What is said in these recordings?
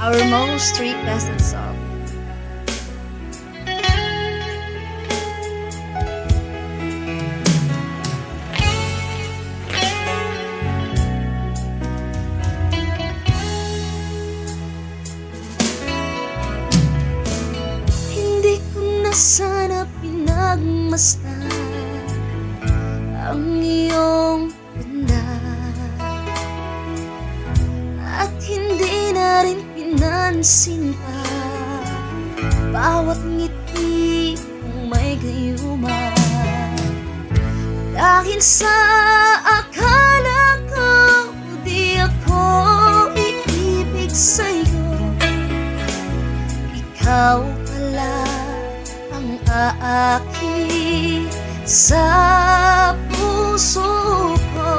our most requested song. Hindi ko na sana pinagmasdan ang iyong ganda, at hindi na rin pinansin pa bawat ngiti kung may gayuma. Dahil sa akala ko di ako iibig sa'yo, ikaw pala ang aaki sa puso ko.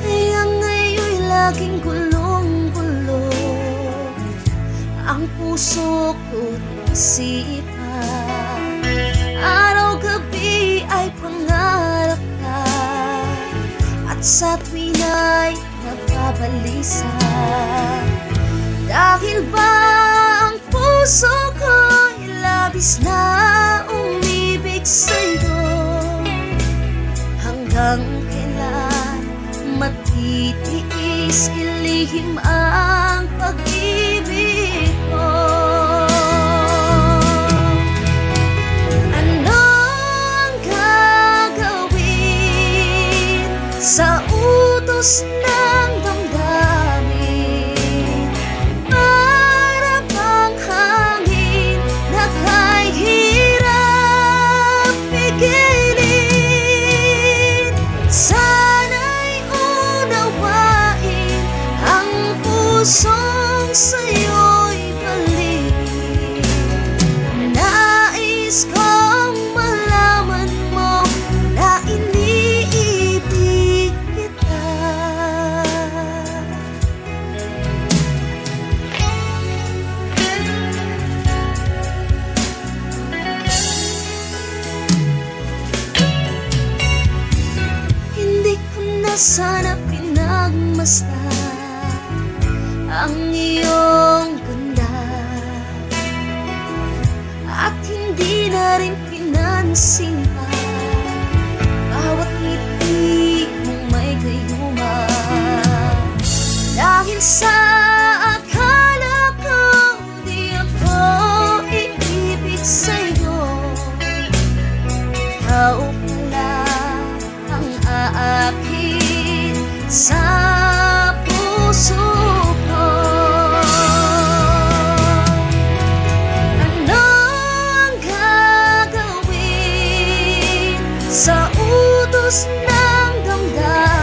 Kaya ngayon'y laging gulong-gulo ang puso ko't isipan. Araw-gabi ay pangarap ka, at sa tuwina'y nababalisa. Dahil ba ang puso ko'y labis na umibig sa'yo? Hanggang kailan matitiis ilihim ang pag-ibig ko? Ano ang gagawin sa utos ng damdamin? Para bang hangin na kay hirap pigilin? Sana'y unawain ang pusong sa'yo'y balik. Nais kong malaman mo na iniibig kita. Hindi ko na sana pinagmasdan ang iyong ganda, at hindi na rin pinansin pa bawat ngiti mong may gayuma. Dahil sa akala ko di ako iibig sa'yo, ikaw pala ang aakin sa puso ko. Ano ang gagawin sa utos ng damdamin?